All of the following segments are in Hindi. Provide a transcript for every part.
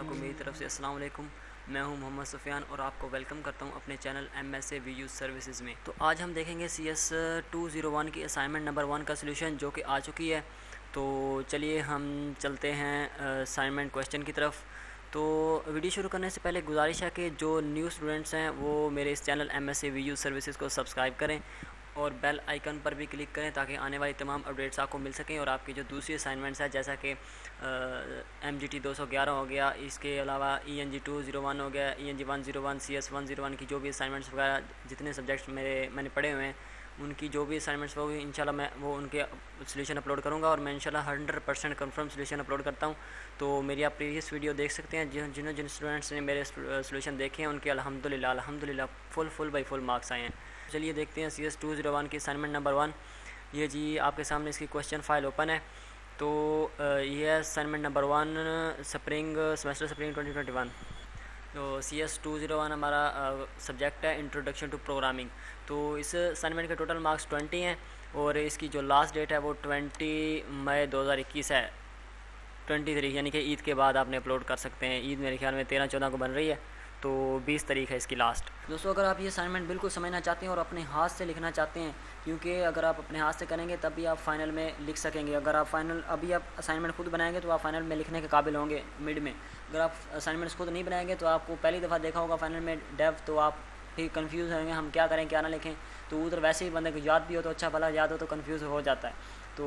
को मेरी तरफ से अस्सलाम वालेकुम। मैं हूं मोहम्मद सुफियान और आपको वेलकम करता हूं अपने चैनल MSA वीयू सर्विसेज में। तो आज हम देखेंगे CS 201 की असाइनमेंट नंबर 1 का सलूशन जो कि आ चुकी है। तो चलिए हम चलते हैं असाइनमेंट क्वेश्चन की तरफ। तो वीडियो शुरू करने से पहले गुजारिश है कि जो न्यू स्टूडेंट्स हैं वो मेरे इस चैनल MSA वीयू सर्विसेज को सब्सक्राइब करें और बेल आइकन पर भी क्लिक करें ताकि आने वाली तमाम अपडेट्स आपको मिल सकें। और आपकी जो दूसरी असाइनमेंट्स है जैसा कि MGT 211 हो गया, इसके अलावा ENG 201 हो गया, ENG 101, CS 101 की जो भी असाइनमेंट्स वगैरह जितने सब्जेक्ट्स मैंने पढ़े हुए हैं उनकी जो भी असाइनमेंट्स होगी इंशाल्लाह मैं वो उनके सॉल्यूशन अपलोड करूँगा। और मैं इंशाल्लाह 100% कंफर्म सॉल्यूशन अपलोड करता हूँ। तो मेरी आप प्रीवियस वीडियो देख सकते हैं। जिन स्टूडेंट्स ने मेरे सॉल्यूशन देखे हैं उनके अल्हम्दुलिल्लाह फुल बाई फुल मार्क्स आए हैं। चलिए देखते हैं CS 201 की असाइनमेंट नंबर 1। ये जी आपके सामने इसकी क्वेश्चन फाइल ओपन है। तो ये है असाइनमेंट नंबर 1 सेमेस्टर स्प्रिंग 2021। तो CS 201 हमारा सब्जेक्ट है इंट्रोडक्शन टू प्रोग्रामिंग। तो इस असाइनमेंट के टोटल मार्क्स 20 हैं और इसकी जो लास्ट डेट है वो 20 मई 2021 है। 23 यानी कि ईद के बाद आपने अपलोड कर सकते हैं। ईद मेरे ख्याल में 13-14 को बन रही है, तो 20 तारीख है इसकी लास्ट। दोस्तों अगर आप ये असाइनमेंट बिल्कुल समझना चाहते हैं और अपने हाथ से लिखना चाहते हैं, क्योंकि अगर आप अपने हाथ से करेंगे तब भी आप फाइनल में लिख सकेंगे। अगर आप अभी आप असाइनमेंट खुद बनाएंगे तो आप फाइनल में लिखने के काबिल होंगे मिड में। अगर आप असाइनमेंट्स खुद नहीं बनाएंगे तो आपको पहली दफ़ा देखा होगा फाइनल में डेव, तो आप फिर कंफ्यूज होंगे हम क्या करें क्या ना लिखें। तो उधर वैसे ही बंदे को याद भी हो तो अच्छा भला, याद हो तो कंफ्यूज हो जाता है। तो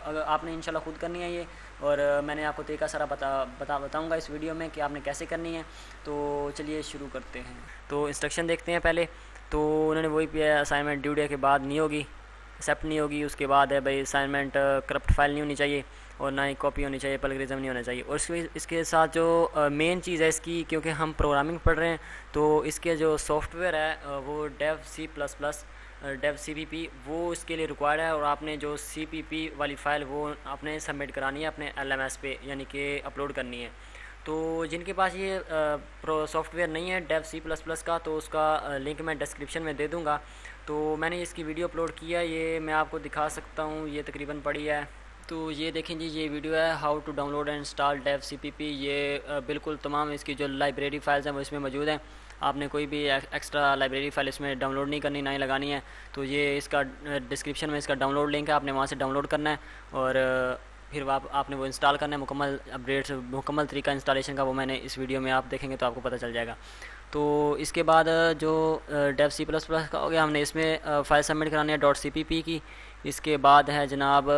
अगर आपने इंशाल्लाह खुद करनी है ये, और मैंने आपको तरीका सारा बताऊंगा इस वीडियो में कि आपने कैसे करनी है। तो चलिए शुरू करते हैं। तो इंस्ट्रक्शन देखते हैं पहले। तो उन्होंने वही किया, असाइनमेंट ड्यू डे के बाद नहीं होगी, एक्सेप्ट नहीं होगी। उसके बाद है भाई असाइनमेंट करप्ट फाइल नहीं होनी चाहिए और ना ही कॉपी होनी चाहिए, प्लगरिज्म नहीं होना चाहिए। और इसके साथ जो मेन चीज़ है इसकी, क्योंकि हम प्रोग्रामिंग पढ़ रहे हैं तो इसके जो सॉफ्टवेयर है वो डेव C++, डेव CPP वो इसके लिए रिक्वायर्ड है। और आपने जो CPP वाली फ़ाइल वो आपने सबमिट करानी है अपने LMS पे, यानी कि अपलोड करनी है। तो जिनके पास ये सॉफ्टवेयर नहीं है डेव C++ का, तो उसका लिंक मैं डिस्क्रिप्शन में दे दूँगा। तो मैंने इसकी वीडियो अपलोड किया है, ये मैं आपको दिखा सकता हूँ, ये तकरीबन पड़ी है। तो ये देखें जी, ये वीडियो है how to download and install Dev CPP। ये बिल्कुल तमाम इसकी जो लाइब्रेरी फाइल्स हैं वो इसमें मौजूद हैं। आपने कोई भी एक्स्ट्रा लाइब्रेरी फाइल इसमें डाउनलोड नहीं करनी, ना ही लगानी है। तो ये इसका डिस्क्रिप्शन में इसका डाउनलोड लिंक है, आपने वहाँ से डाउनलोड करना है और फिर आपने वो इंस्टॉल करना है। मुकम्मल अपडेट्स, मुकम्मल तरीका इंस्टॉलेशन का वो मैंने इस वीडियो में आप देखेंगे तो आपको पता चल जाएगा। तो इसके बाद जो डेव C++ का हो गया, हमने इसमें फ़ाइल सबमिट करानी है .cpp की। इसके बाद है जनाब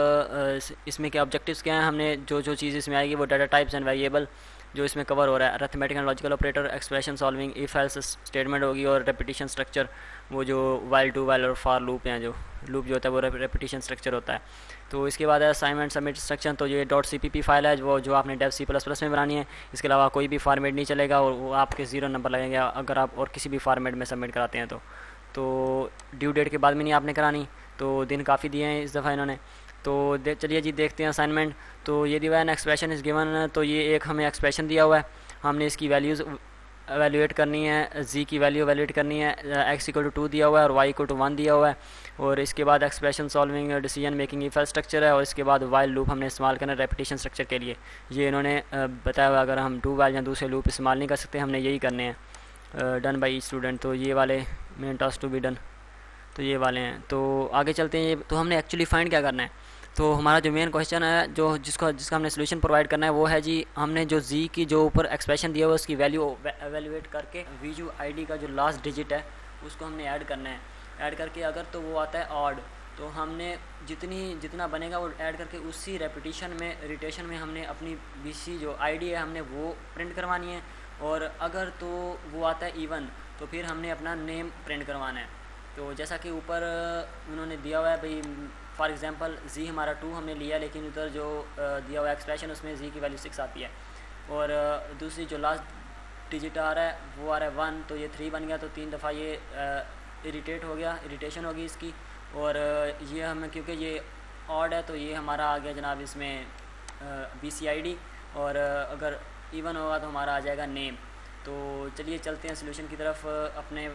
इसमें क्या ऑब्जेक्टिव्स क्या हैं, हमने जो चीज़ इसमें आएगी वो डाटा टाइप्स एंड वेरिएबल जो इसमें कवर हो रहा है, arithmetic and logical operator, expression solving, if else statement होगी और रेपिटेशन स्ट्रक्चर, वो जो वाइल टू वाइल और फार लूप हैं, जो लूप जो होता है वो रेपिटेशन स्ट्रक्चर होता है। तो इसके बाद है असाइनमेंट सबमिट इंस्ट्रक्शन। तो ये .cpp फाइल है वो जो आपने डेव C++ में बनानी है। इसके अलावा कोई भी फॉर्मेट नहीं चलेगा और वो आपके 0 नंबर लगेंगे अगर आप और किसी भी फॉर्मेट में सबमिट कराते हैं। तो ड्यू डेट के बाद में नहीं आपने करानी। तो दिन काफ़ी दिए हैं इस दफ़ा इन्होंने। तो चलिए जी देखते हैं असाइनमेंट। तो ये दिया है एक्सप्रेशन इज़ गिवन। तो ये एक हमें एक्सप्रेशन दिया हुआ है, हमने इसकी वैल्यूज़ एवेलुएट करनी है। जी की वैल्यू एवेलुएट करनी है, x = 2 दिया हुआ है और y = 1 दिया हुआ है। और इसके बाद expression solving, decision making, if else structure है। और इसके बाद वाइल लूप हमने इस्तेमाल करना है रेपिटेशन स्ट्रक्चर के लिए। ये इन्होंने बताया हुआ, अगर हम डू वाइल या दूसरे लूप इस्तेमाल नहीं कर सकते, हमने यही करने हैं। Done by student. तो ये वाले main task to be done, तो ये वाले हैं। तो आगे चलते हैं। तो हमने एक्चुअली फाइंड क्या करना है। तो हमारा जो मेन क्वेश्चन है जिसका हमने सोल्यूशन प्रोवाइड करना है वो है जी, हमने जो जी की जो ऊपर एक्सप्रेशन दिया हुआ है उसकी वैल्यू एवेलुएट करके VUID का जो लास्ट डिजिट है उसको हमने ऐड करना है। ऐड करके अगर तो वो आता है ऑड, तो हमने जितना बनेगा वो ऐड करके उसी रिटेशन में हमने अपनी BC जो ID है हमने वो प्रिंट करवानी है। और अगर तो वो आता है इवन, तो फिर हमने अपना नेम प्रिंट करवाना है। तो जैसा कि ऊपर उन्होंने दिया हुआ है भाई, फॉर एग्जांपल जी हमारा 2 हमने लिया, लेकिन उधर जो दिया हुआ एक्सप्रेशन उसमें जी की वैल्यू 6 आती है। और दूसरी जो लास्ट डिजिट आ रहा है वो आ रहा है 1, तो ये 3 बन गया। तो 3 दफ़ा ये इरिटेशन होगी इसकी। और ये हमें क्योंकि ये ऑड है तो ये हमारा आ गया जनाब इसमें BCID। और अगर इवन होगा तो हमारा आ जाएगा नेम। तो चलिए चलते हैं सोल्यूशन की तरफ अपने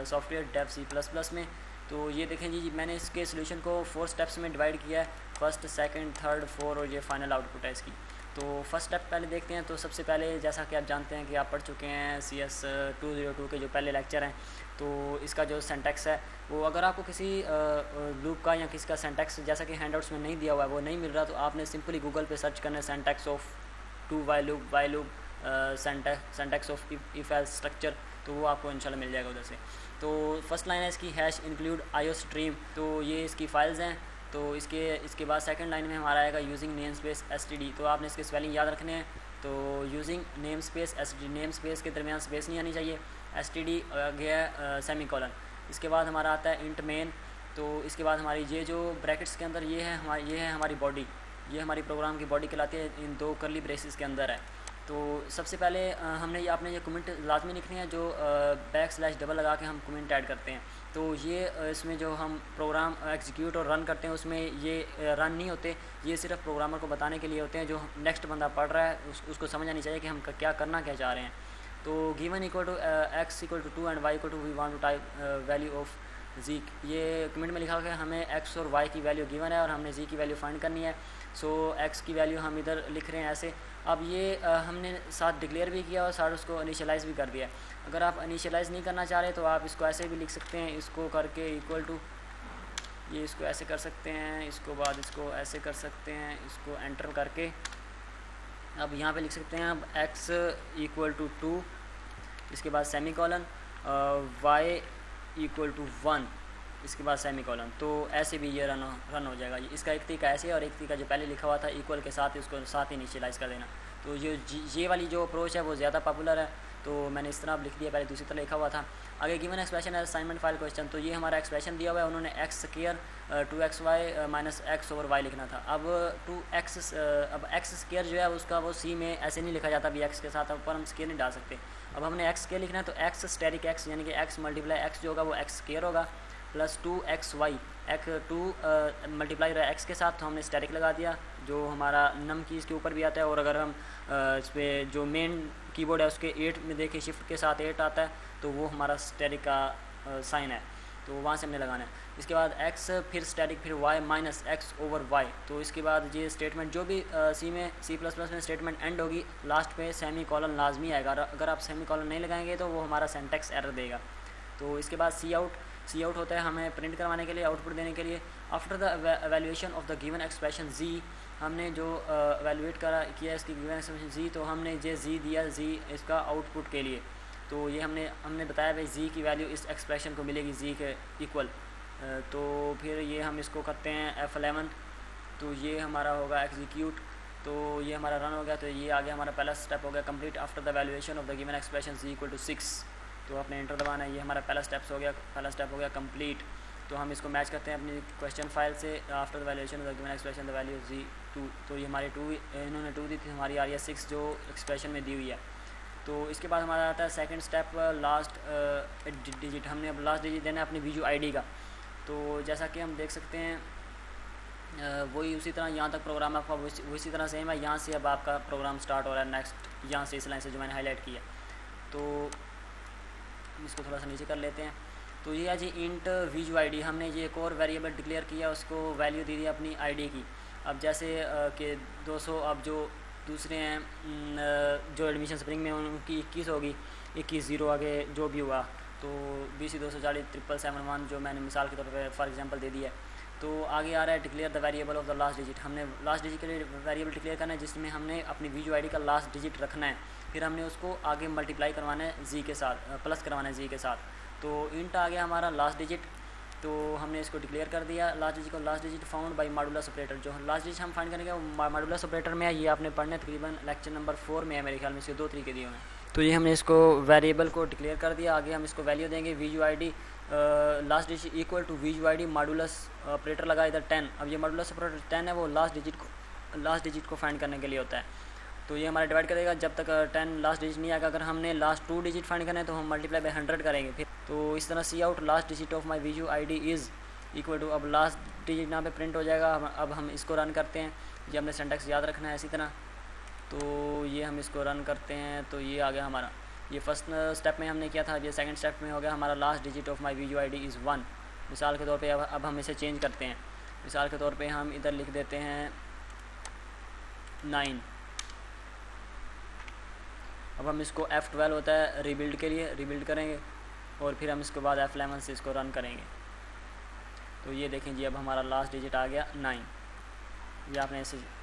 सॉफ्टवेयर डेव C++ में। तो ये देखें जी, मैंने इसके सोल्यूशन को 4 स्टेप्स में डिवाइड किया है, फर्स्ट, सेकंड, थर्ड, 4 और ये फाइनल आउटपुट है इसकी। तो फर्स्ट स्टेप पहले देखते हैं। तो सबसे पहले जैसा कि आप जानते हैं कि आप पढ़ चुके हैं CS 202 के जो पहले लेक्चर हैं, तो इसका जो सिंटैक्स है वो अगर आपको किसी लूप का या किसी का सिंटैक्स जैसा कि हैंडआउट्स में नहीं दिया हुआ है वो नहीं मिल रहा, तो आपने सिंपली गूगल पे सर्च करना है syntax of do while loop syntax of if else structure, तो वो आपको इंशाल्लाह मिल जाएगा उधर से। तो फर्स्ट लाइन है इसकी हैश इंक्लूड आईओ स्ट्रीम, तो ये इसकी फाइल्स हैं। तो इसके बाद सेकंड लाइन में हमारा आएगा यूजिंग नेम स्पेस एसटीडी, तो आपने इसके स्पेलिंग याद रखने हैं। तो using name space STD, name space के दरमियान स्पेस नहीं आनी चाहिए, एसटीडी गया सेमी कॉलन। इसके बाद हमारा आता है इंट मेन, तो इसके बाद हमारी ये जो ब्रैकेट्स के अंदर ये है हमारी बॉडी, ये हमारी प्रोग्राम की बॉडी कहलाती है, इन दो करली ब्रेसेस के अंदर है। तो सबसे पहले आपने ये कमेंट लाजमी लिखनी है जो \डबल लगा के हम कमेंट ऐड करते हैं। तो ये इसमें जो हम प्रोग्राम एग्जीक्यूट और रन करते हैं उसमें ये रन नहीं होते, ये सिर्फ प्रोग्रामर को बताने के लिए होते हैं। जो नेक्स्ट बंदा पढ़ रहा है उसको समझ आनी चाहिए कि हम क्या चाह रहे हैं। तो given equal to x equal to 2 and y equal to we want to type value of g, ये कमेंट में लिखा हुआ है हमें x और y की वैल्यू गिवन है और हमने z की वैल्यू फाइंड करनी है। सो x की वैल्यू हम इधर लिख रहे हैं ऐसे। अब ये हमने साथ डिक्लेयर भी किया और साथ उसको इनिशियलाइज़ भी कर दिया। अगर आप इनिशियलाइज़ नहीं करना चाह रहे तो आप इसको ऐसे भी लिख सकते हैं, इसको करके इक्वल टू, ये इसको ऐसे कर सकते हैं, इसको बाद इसको ऐसे कर सकते हैं, इसको एंटर करके अब यहाँ पे लिख सकते हैं अब x इक्वल टू 2, इसके बाद semicolon, y equal to 1, इसके बाद सेमी कॉलन। तो ऐसे भी ये रन हो जाएगा। इसका एक तरीका ऐसे और एक तरीका जो पहले लिखा हुआ था इक्वल के साथ उसको साथ इनिशियलाइज़ कर देना। तो ये वाली जो अप्रोच है वो ज़्यादा पॉपुलर है, तो मैंने इस तरह अब लिख दिया, पहले दूसरी तरह लिखा हुआ था। आगे गिवन एक्सप्रेशन है असाइनमेंट फाइल क्वेश्चन, तो ये हमारा एक्सप्रेशन दिया हुआ है, उन्होंने x square 2xy minus x over y लिखना था। अब x स्क्वायर जो है उसका वो C में ऐसे नहीं लिखा जाता, अभी x के साथ ऊपर हम स्क्वायर नहीं डाल सकते। अब हमने x स्क्वायर लिखना है, तो x स्टेरिक x यानी कि x मल्टीप्लाई x जो होगा वो x स्क्वायर होगा प्लस 2xy, 2 मल्टीप्लाई रहा है x के साथ, तो हमने स्टैटिक लगा दिया जो हमारा नम की इसके ऊपर भी आता है। और अगर हम इस पर जो मेन कीबोर्ड है उसके 8 में देखें शिफ्ट के साथ 8 आता है, तो वो हमारा स्टैटिक का साइन है, तो वहाँ से हमने लगाना है। इसके बाद x फिर स्टैटिक फिर y minus x over y। तो इसके बाद ये स्टेटमेंट जो भी C++ में स्टेटमेंट एंड होगी लास्ट पे सेमी कॉलन लाजमी आएगा, अगर आप सेमी कॉलन नहीं लगाएंगे तो वो हमारा सिंटैक्स एरर देगा। तो इसके बाद सी आउट होता है हमें प्रिंट करवाने के लिए, आउटपुट देने के लिए। After the evaluation of the given expression g, हमने जो एवेल्यूएट किया इसकी गिवन एक्सप्रेशन जी, तो हमने ये जी दिया, जी इसका आउटपुट के लिए। तो ये हमने बताया भाई जी की वैल्यू इस एक्सप्रेशन को मिलेगी जी के इक्वल। तो फिर ये हम इसको करते हैं F11, तो ये हमारा होगा एग्जीक्यूट, तो ये हमारा रन हो गया। तो ये आगे हमारा पहला स्टेप हो गया complete after the evaluation of the given expression G equal to 6, तो आपने एंटर दबाना है। ये हमारा पहला स्टेप हो गया कंप्लीट। तो हम इसको मैच करते हैं अपनी क्वेश्चन फाइल से, after the valuation of the given expression the value g 2, तो ये हमारी 2 इन्होंने 2 दी थी, हमारी आ रही है 6 जो एक्सप्रेशन में दी हुई है। तो इसके बाद हमारा आता है सेकंड स्टेप लास्ट डिजिट, हमने अब लास्ट डिजिट देना है अपनी वीजू आईडी का। तो जैसा कि हम देख सकते हैं वही उसी तरह यहाँ तक प्रोग्राम आपका उसी तरह सेम है। यहाँ से अब आपका प्रोग्राम स्टार्ट हो रहा है नेक्स्ट, यहाँ से इस लाइन से जो मैंने हाईलाइट किया। तो इसको थोड़ा सा नीचे कर लेते हैं। तो ये है जी इंट वीजू आईडी, हमने ये एक और वेरिएबल डिक्लेयर किया, उसको वैल्यू दी अपनी आईडी की। अब जैसे कि 200, अब जो दूसरे हैं जो एडमिशन स्प्रिंग में उनकी 21 होगी, 21 0 आगे जो भी हुआ, तो BC 240 777 जो मैंने मिसाल के तौर पे फॉर एग्जांपल दे दिया है। तो आगे आ रहा है declare the variable of the last digit, हमने लास्ट डिजिट के लिए वेरिएबल डिक्लेयर करना है जिसमें हमने अपनी वीजू आईडी का लास्ट डिजिट रखना है, फिर हमने उसको आगे मल्टीप्लाई करवाना है जी के साथ, प्लस करवाना है जी के साथ। तो इंट आ गया हमारा लास्ट डिजिट, तो हमने इसको डिक्लेयर कर दिया लास्ट डिजिट को, last digit found by modulus operator. जो लास्ट डिजिट हम फाइंड करेंगे वो मॉडुलस ऑपरेटर में है, ये आपने पढ़ना है तकरीबन लेक्चर नंबर 4 में है मेरे ख्याल में, इसके 2 तरीके दिए हुए हैं। तो ये हमने इसको वेरिएबल को डिक्लेयर कर दिया, आगे हम इसको वैल्यू देंगे Viju ID last digit equal to Viju ID modulus operator लगा इधर 10। अब ये मॉडुलस ऑपरेटर 10 है, वो लास्ट डिजिट को फाइंड करने के लिए होता है। तो ये हमारा डिवाइड करेगा जब तक 10 लास्ट डिजिट नहीं आएगा। अगर हमने लास्ट 2 डिजिट फाइंड करना है तो हम मल्टीप्लाई बाय 100 करेंगे फिर। तो इस तरह see out last digit of my VU ID is equal to, अब लास्ट डिजिट यहाँ पे प्रिंट हो जाएगा। अब हम इसको रन करते हैं, ये हमने सिंटैक्स याद रखना है इसी तरह। तो ये हम इसको रन करते हैं, तो ये आ गया हमारा, ये फर्स्ट स्टेप में हमने किया था, ये सेकंड स्टेप में हो गया हमारा last digit of my VU ID is 1। मिसाल के तौर पे अब हम इसे चेंज करते हैं, मिसाल के तौर पे हम इधर लिख देते हैं 9। अब हम इसको F12 होता है रीबिल्ड के लिए, रीबिल्ड करेंगे और फिर हम इसके बाद F11 से इसको रन करेंगे। तो ये देखें जी, अब हमारा लास्ट डिजिट आ गया 9। ये आपने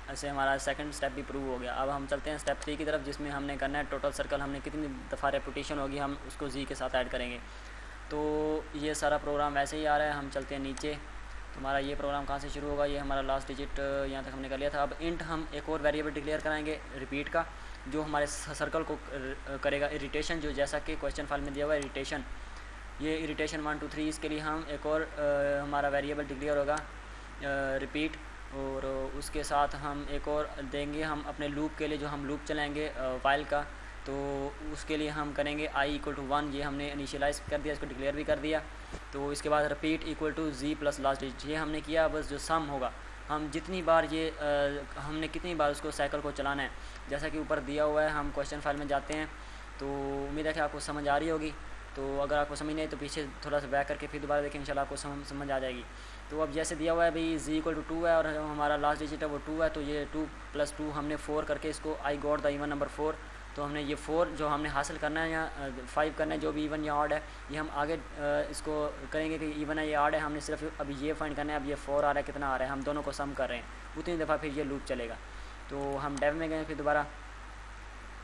ऐसे हमारा सेकंड स्टेप भी प्रूव हो गया। अब हम चलते हैं स्टेप 3 की तरफ, जिसमें हमने करना है टोटल सर्कल हमने कितनी दफ़ा रेपिटेशन होगी हम उसको जी के साथ ऐड करेंगे। तो ये सारा प्रोग्राम वैसे ही आ रहा है। हम चलते हैं नीचे, तो हमारा ये प्रोग्राम कहाँ से शुरू होगा, ये हमारा लास्ट डिजिट यहाँ तक हमने कर लिया था। अब इंट हम एक और वेरिएबल डिक्लेयर कराएंगे रिपीट का, जो हमारे सर्कल को करेगा इरिटेशन, जो जैसा कि क्वेश्चन फाइल में दिया हुआ है इरिटेशन। ये इरिटेशन 1 2 3, इसके लिए हम एक और हमारा वेरिएबल डिक्लेयर होगा रिपीट, और उसके साथ हम एक और देंगे हम अपने लूप के लिए, जो हम लूप चलाएंगे वाइल का, तो उसके लिए हम करेंगे i=1। ये हमने इनिशियलाइज़ कर दिया, इसको डिक्लेयर भी कर दिया। तो इसके बाद repeat =z plus last digit, ये हमने किया। बस जो सम होगा, हम जितनी बार ये हमने कितनी बार उसको साइकिल को चलाना है, जैसा कि ऊपर दिया हुआ है। हम क्वेश्चन फाइल में जाते हैं, तो उम्मीद है कि आपको समझ आ रही होगी। तो अगर आपको समझ नहीं आई तो पीछे थोड़ा सा बैक करके फिर दोबारा देखें, इंशाल्लाह आपको समझ आ जाएगी। तो अब जैसे दिया हुआ है भाई z=2 है और हमारा लास्ट डिजिट है वो 2 है, तो ये 2 + 2 हमने 4 करके इसको I got the even number 4। तो हमने ये 4 जो हमने हासिल करना है या 5 करना है, जो भी इवन या ऑड है, ये हम आगे इसको करेंगे कि इवन है या ऑड है। हमने सिर्फ अभी ये फाइंड करना है। अब ये 4 आ रहा है, कितना आ रहा है, हम दोनों को सम कर रहे हैं, उतनी दफ़ा फिर ये लूप चलेगा। तो हम डेव में गए फिर दोबारा,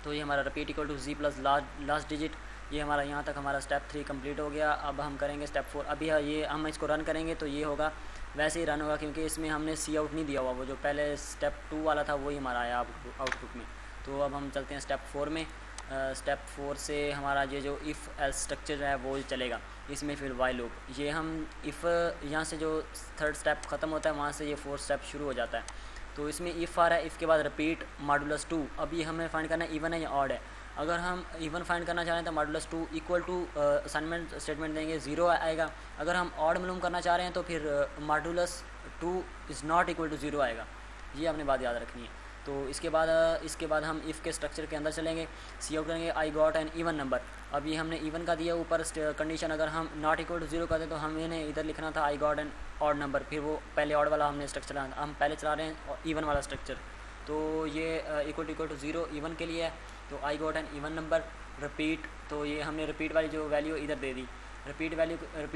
तो ये हमारा repeat =z plus last digit, ये हमारा यहाँ तक हमारा स्टेप 3 कंप्लीट हो गया। अब हम करेंगे स्टेप 4। अभी ये हम इसको रन करेंगे तो ये होगा, वैसे ही रन होगा, क्योंकि इसमें हमने सी आउट नहीं दिया हुआ, वो जो पहले स्टेप 2 वाला था वही हमारा आया आउटपुट में। तो अब हम चलते हैं स्टेप 4 में। स्टेप 4 से हमारा ये जो इफ़ एल्स स्ट्रक्चर है वो चलेगा, इसमें फिर वाइल लूप। ये हम इफ़ यहाँ से जो 3rd स्टेप ख़त्म होता है वहाँ से ये 4th स्टेप शुरू हो जाता है। तो इसमें इफ़ आ रहा है, इफ़ के बाद रिपीट (2). अब ये हमें फाइंड करना है इवन है या ऑड है। अगर हम इवन फाइंड करना चाह रहे हैं तो (2) = असाइनमेंट स्टेटमेंट देंगे, 0 आएगा। अगर हम ऑड मालूम करना चाह रहे हैं तो फिर (2) इज़ नॉट इक्वल टू 0 आएगा। ये आपने बात याद रखनी है। तो इसके बाद हम इफ़ के स्ट्रक्चर के अंदर चलेंगे, सी आउट करेंगे आई गॉट एन इवन नंबर। अब ये हमने इवन का दिया ऊपर कंडीशन, अगर हम नॉट इक्वल टू 0 करते तो हमें इधर लिखना था आई गॉट एन ऑड नंबर, फिर वो पहले ऑड वाला हमने स्ट्रक्चर, हम पहले चला रहे हैं इवन वाला स्ट्रक्चर। तो ये इक्वल टू 0 इवन के लिए है, तो आई got an even number repeat. तो ये हमने रिपीट वाली जो वैल्यू इधर दे दी। रिपीट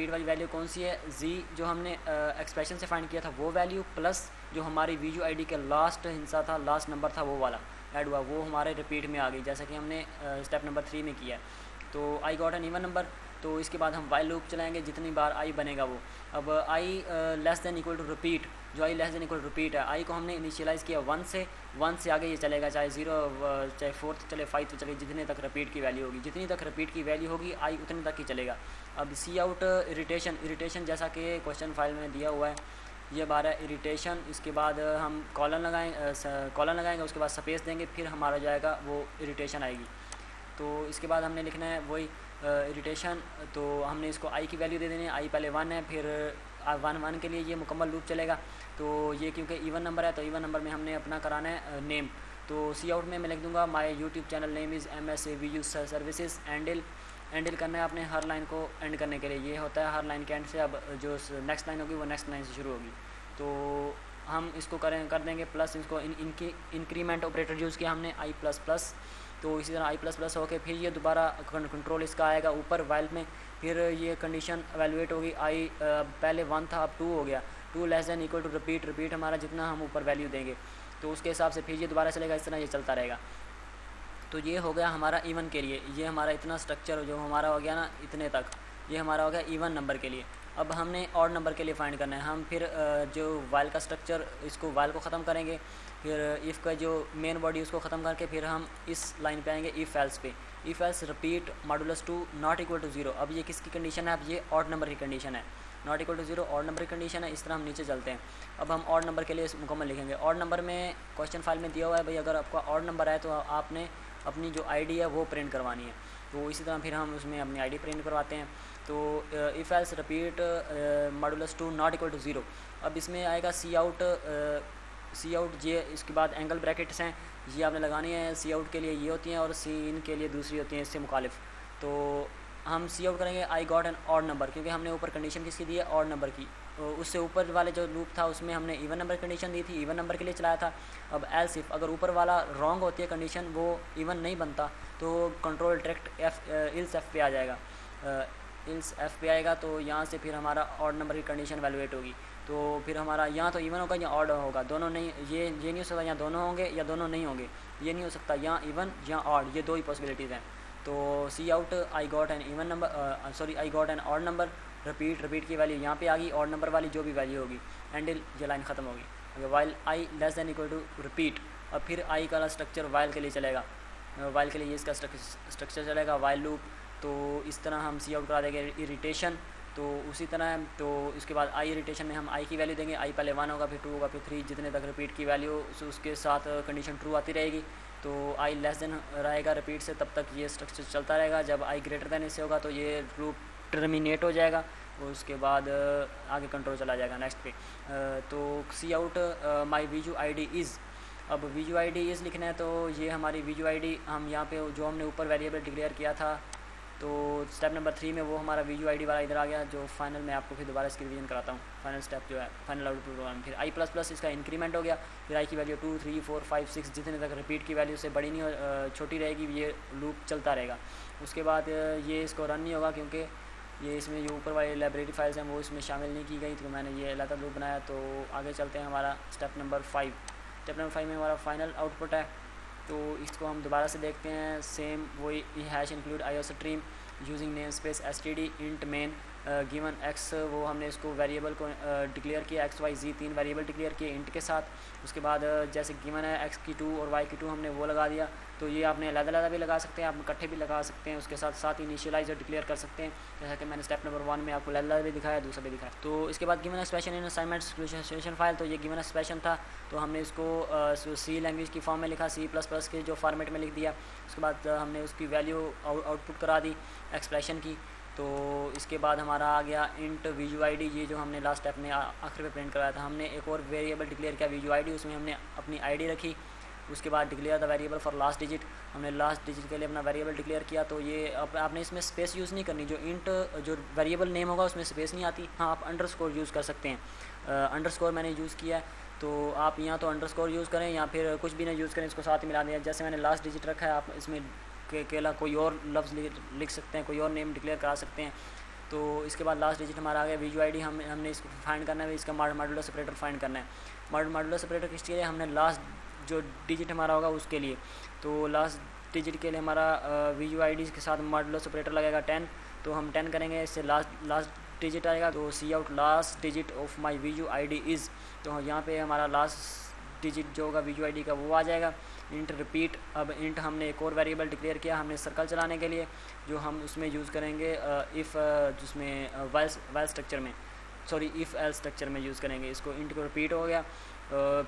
वाली वैल्यू कौन सी है, जी जो हमने एक्सप्रेशन से फाइंड किया था वो वैल्यू, प्लस जो हमारी VUID का लास्ट हिस्सा था, लास्ट नंबर था वो वाला ऐड हुआ, वो हमारे रिपीट में आ गई, जैसा कि हमने स्टेप नंबर 3 में किया है। तो आई गॉट एन इवन नंबर। तो इसके बाद हम वाइल लूप चलाएंगे, जितनी बार आई बनेगा वो। अब i less than equal to repeat, जो i less than equal to repeat है, आई को हमने इनिशियलाइज़ किया 1 से आगे ये चलेगा, चाहे 0 चाहे 4 चले 5 चले, जितने तक रिपीट की वैल्यू होगी, जितनी तक रिपीट की वैल्यू होगी आई उतने तक ही चलेगा। अब सी आउट इरिटेशन जैसा कि क्वेश्चन फाइल में दिया हुआ है, ये बार है इरिटेशन। इसके बाद हम कॉलन लगाएंगे, उसके बाद स्पेस देंगे, फिर हमारा जाएगा वो इरिटेशन आएगी। तो इसके बाद हमने लिखना है वही इरिटेशन। तो हमने इसको आई की वैल्यू दे देनी है, आई पहले 1 है, फिर 1 के लिए ये मुकम्मल लूप चलेगा। तो ये क्योंकि इवन नंबर है, तो इवन नंबर में हमने अपना कराना है नेम। तो सी आउट में मैं लिख दूंगा my YouTube channel name is MSAVU services handle करना है आपने हर लाइन को एंड करने के लिए, ये होता है हर लाइन के एंड से। अब जो नेक्स्ट लाइन होगी वो नेक्स्ट लाइन से शुरू होगी। तो हम इसको कर देंगे प्लस, इसको इनकी इंक्रीमेंट ऑपरेटर यूज़ किया हमने i++। तो इसी तरह i++ होके फिर ये दोबारा कंट्रोल इसका आएगा ऊपर वाइल में, फिर ये कंडीशन एवेलुएट होगी। आई पहले 1 था, अब 2 हो गया, 2 less than equal to repeat हमारा जितना हम ऊपर वैल्यू देंगे, तो उसके हिसाब से फिर ये दोबारा चलेगा, इस तरह ये चलता रहेगा। तो ये हो गया हमारा इवन के लिए, ये हमारा इतना स्ट्रक्चर जो हमारा हो गया ना इतने तक, ये हमारा हो गया इवन नंबर के लिए। अब हमने ऑड नंबर के लिए फाइंड करना है। हम फिर जो वाइल का स्ट्रक्चर, इसको वाइल को ख़त्म करेंगे, फिर इफ़ का जो मेन बॉडी उसको ख़त्म करके फिर हम इस लाइन पे आएंगे इफ़ एल्स पे। If else repeat (2) not equal to 0। अब ये किसकी कंडीशन है, अब ये ऑड नंबर की कंडीशन है, not equal to 0 odd number की कंडीशन है। इस तरह हम नीचे चलते हैं। अब हम ऑड नंबर के लिए मुकम्मल लिखेंगे। ऑड नंबर में क्वेश्चन फाइल में दिया हुआ है भाई, अगर आपका ऑड नंबर है तो आपने अपनी जो ID है वो प्रिंट करवानी है। तो इसी तरह फिर हम उसमें अपनी ID प्रिंट करवाते हैं। तो if else repeat (2) not equal to 0। अब इसमें आएगा सी आउट, ये इसके बाद एंगल ब्रैकेट्स हैं, ये आपने लगानी है। सी आउट के लिए ये होती हैं और सी इन के लिए दूसरी होती हैं इससे मुखालिफ। तो हम सी आउट करेंगे आई गॉट एन ऑड नंबर, क्योंकि हमने ऊपर कंडीशन किसकी दी है, ऑड नंबर की। तो उससे ऊपर वाले जो लूप था उसमें हमने इवन नंबर कंडीशन दी थी, इवन नंबर के लिए चलाया था। अब एल्स इफ अगर ऊपर वाला रॉन्ग होती है कंडीशन, वो इवन नहीं बनता, तो कंट्रोल डायरेक्ट इल्स एफ पे आ जाएगा, इल्स एफ पे आएगा। तो यहाँ से फिर हमारा ऑड नंबर की कंडीशन वैल्यूएट होगी। तो फिर हमारा यहाँ तो इवन होगा या ऑड होगा, दोनों नहीं, ये नहीं हो सकता, यहाँ दोनों होंगे या दोनों नहीं होंगे, ये नहीं हो सकता, यहाँ इवन या ऑड, ये दो ही पॉसिबिलिटीज़ हैं। तो see out I got an even number, sorry I got an odd number, repeat की वैल्यू यहाँ पे आ गई, ऑड नंबर वाली जो भी वैल्यू होगी, एंडिल ये लाइन ख़त्म होगी। अगर while I less than equal to repeat, अब फिर आई का स्ट्रक्चर वाइल के लिए चलेगा, वाइल के लिए ये इसका स्ट्रक्चर चलेगा, वाइल लूप। तो इस तरह हम सी आउट करा देंगे इरिटेशन। तो उसी तरह तो इसके बाद आई इरिटेशन में हम आई की वैल्यू देंगे, आई पहले 1 होगा, फिर 2 होगा, फिर 3, जितने तक रिपीट की वैल्यू उसके साथ कंडीशन ट्रू आती रहेगी। तो आई लेस देन रहेगा रिपीट से, तब तक ये स्ट्रक्चर चलता रहेगा। जब आई ग्रेटर देन इससे होगा तो ये लूप टर्मिनेट हो जाएगा, और उसके बाद आगे कंट्रोल चला जाएगा नेक्स्ट पे। तो see out my VU I D is, अब वीजू आई डी इज़ लिखना है, तो ये हमारी वीजू आई डी हम यहाँ पे जो हमने ऊपर वेरिएबल डिक्लेयर किया था, तो स्टेप नंबर 3 में वो हमारा वीजू आई डी वाला इधर आ गया, जो फाइनल में आपको फिर दोबारा इसकी रिवीजन कराता हूँ। फाइनल स्टेप जो है फाइनल आउटपुट प्रोग्राम, फिर आई प्लस प्लस इसका इंक्रीमेंट हो गया, फिर आई की वैल्यू 2, 3, 4, 5, 6 जितने तक रिपीट की वैल्यू से बड़ी नहीं हो, छोटी रहेगी, ये लूप चलता रहेगा। उसके बाद ये इसको रन नहीं होगा, क्योंकि ये इसमें जो ऊपर वाली लाइब्रेरी फाइल्स हैं वो इसमें शामिल नहीं की गई, तो मैंने ये अलग लूप बनाया। तो आगे चलते हैं, हमारा स्टेप नंबर 5। स्टेप नंबर 5 में हमारा फाइनल आउटपुट है, तो इसको हम दोबारा से देखते हैं। सेम वही hash include I stream using name space std int main given x, वो हमने इसको वेरिएबल को डिक्लेयर किया, एक्स वाई जी 3 वेरिएबल डिक्लेयर किए इंट के साथ। उसके बाद जैसे गिवन है एक्स की 2 और वाई की 2 हमने वो लगा दिया। तो ये आपने अलग भी लगा सकते हैं, आप इकट्ठे भी लगा सकते हैं, उसके साथ साथ इनिशियलाइजर डिक्लेयर कर सकते हैं, जैसा कि मैंने स्टेप नंबर 1 में आपको अलग भी दिखाया, दूसरा भी दिखाया। तो इसके बाद given expression in assignment solution file, तो ये गिवन एक्सप्रेशन था, तो हमने इसको सी लैंग्वेज की फॉर्म में लिखा, C++ के जो फॉर्मेट में लिख दिया। उसके बाद हमने उसकी वैल्यू आउटपुट करा दी एक्सप्रेशन की। तो इसके बाद हमारा आ गया इंट वीजू आई डी, ये जो हमने लास्ट स्टेप में आखिर में प्रिंट कराया था। हमने एक और वेरिएबल डिक्लेयर किया वीजू आई डी, उसमें हमने अपनी आईडी रखी। उसके बाद declare the variable for last digit, हमने लास्ट डिजिट के लिए अपना वेरिएबल डिक्लेयर किया। तो ये आपने इसमें स्पेस यूज़ नहीं करनी, जो इंट जो वेरिएबल नेम होगा उसमें स्पेस नहीं आती। हाँ, आप अंडरस्कोर यूज़ कर सकते हैं, अंडरस्कोर मैंने यूज़ किया है, तो आप यहाँ तो अंडरस्कोर यूज़ करें या फिर कुछ भी ना यूज़ करें, इसको साथ ही मिला दें। जैसे मैंने लास्ट डिजिट रखा है, आप इसमें अकेला कोई और लफ्ज़ लिख सकते हैं, कोई और नेम डिक्लेयर करा सकते हैं। तो इसके बाद लास्ट डिजिट हमारा आ गया वीजू आई डी, हमने इसको फाइंड करना है, इसका मॉडुलर सेपरेटर फाइंड करना है। मॉडुलर सेपरेटर किसके लिए, हमने लास्ट जो डिजिट हमारा होगा उसके लिए। तो लास्ट डिजिट के लिए हमारा वीजू आई डी के साथ मॉडुलर सेपरेटर लगेगा 10, तो हम 10 करेंगे, इससे लास्ट डिजिट आएगा। तो see out last digit of my VU I D is, तो यहाँ पे हमारा लास्ट डिजिट जो होगा वीजू आई डी का वो आ जाएगा। इंट रिपीट, अब इंट हमने एक और वेरिएबल डिक्लेयर किया हमने सर्कल चलाने के लिए, जो हम उसमें यूज़ करेंगे इफ़ जिसमें वाइल स्ट्रक्चर में, सॉरी इफ़ एल स्ट्रक्चर में यूज़ करेंगे इसको। इंट को रिपीट हो गया,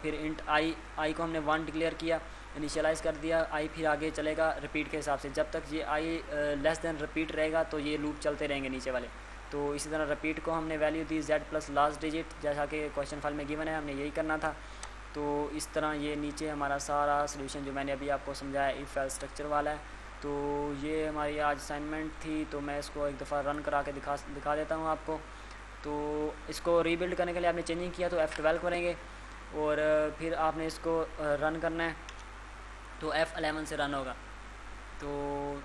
फिर इंट आई को हमने 1 डिक्लेयर किया, इनिशियलाइज़ कर दिया। आई फिर आगे चलेगा रिपीट के हिसाब से, जब तक ये आई लेस देन रिपीट रहेगा तो ये लूप चलते रहेंगे नीचे वाले। तो इसी तरह रिपीट को हमने वैल्यू दी z प्लस लास्ट डिजिट, जैसा कि क्वेश्चन फाइल में गिवन है, हमने यही करना था। तो इस तरह ये नीचे हमारा सारा सोल्यूशन जो मैंने अभी आपको समझाया इफ़ एल स्ट्रक्चर वाला है। तो ये हमारी आज असाइनमेंट थी, तो मैं इसको एक दफ़ा रन करा के दिखा देता हूँ आपको। तो इसको रीबिल्ड करने के लिए आपने चेंजिंग किया तो F12 करेंगे, और फिर आपने इसको रन करना है, तो F11 से रन होगा। तो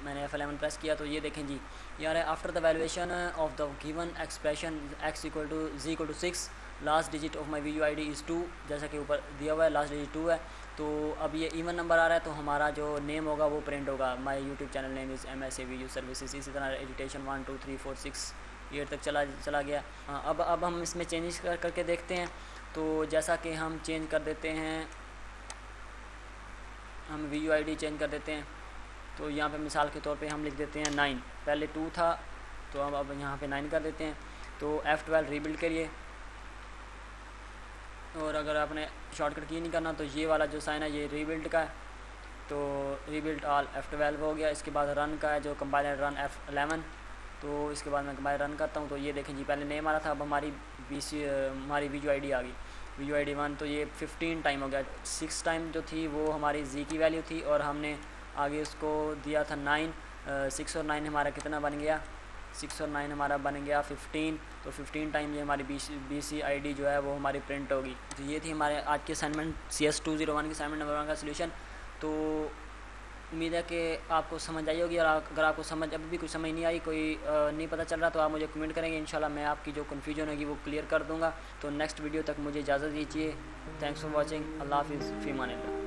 मैंने F11 प्रेस किया, तो ये देखें जी, यार after the valuation of the given expression x = 6 last digit of my VU I D is 2, जैसा कि ऊपर दिया हुआ है लास्ट डिजिट 2 है। तो अब ये इवन नंबर आ रहा है, तो हमारा जो नेम होगा वो प्रिंट होगा, my YouTube channel name is MSA video services. इसी तरह एडिटेशन 1 2 3 4 6 8 तक चला गया। हाँ, अब हम इसमें चेंजेस करके देखते हैं। तो जैसा कि हम चेंज कर देते हैं, हम वीजू आई डी चेंज कर देते हैं। तो यहाँ पे मिसाल के तौर पे हम लिख देते हैं 9, पहले 2 था, तो अब यहाँ पे 9 कर देते हैं। तो F12 रीबिल्ड करिए, और अगर आपने शॉर्टकट की नहीं करना तो ये वाला जो साइन है ये रीबिल्ड का है, तो रीबिल्ड ऑल F12 हो गया। इसके बाद रन का है जो कंपाइलर रन F11, तो इसके बाद मैं कंपाइलर रन करता हूँ। तो ये देखें जी, पहले नेम आ रहा था, अब हमारी वीजू आई डी आ गई, वीजू आई डी 1, तो ये 15 टाइम हो गया। 6 टाइम जो थी वो हमारी जी की वैल्यू थी, और हमने आगे उसको दिया था 9, 6 और 9 हमारा कितना बन गया, 6 और 9 हमारा बन गया 15, तो 15 टाइम ये हमारी BC ID जो है वो हमारी प्रिंट होगी। तो ये थी हमारे आज की असाइनमेंट CS 201 की असाइनमेंट नंबर 1 का सोल्यूशन। तो उम्मीद है कि आपको समझ आई होगी, और अगर आपको अभी भी कुछ समझ नहीं आई, कोई नहीं पता चल रहा, तो आप मुझे कमेंट करेंगे, इंशाल्लाह मैं आपकी जो कन्फ्यूजन होगी वो क्लियर कर दूँगा। तो नेक्स्ट वीडियो तक मुझे इजाज़त दीजिए। Thanks for watching. अल्लाह हाफिज़, फ़ी अमानिल्लाह।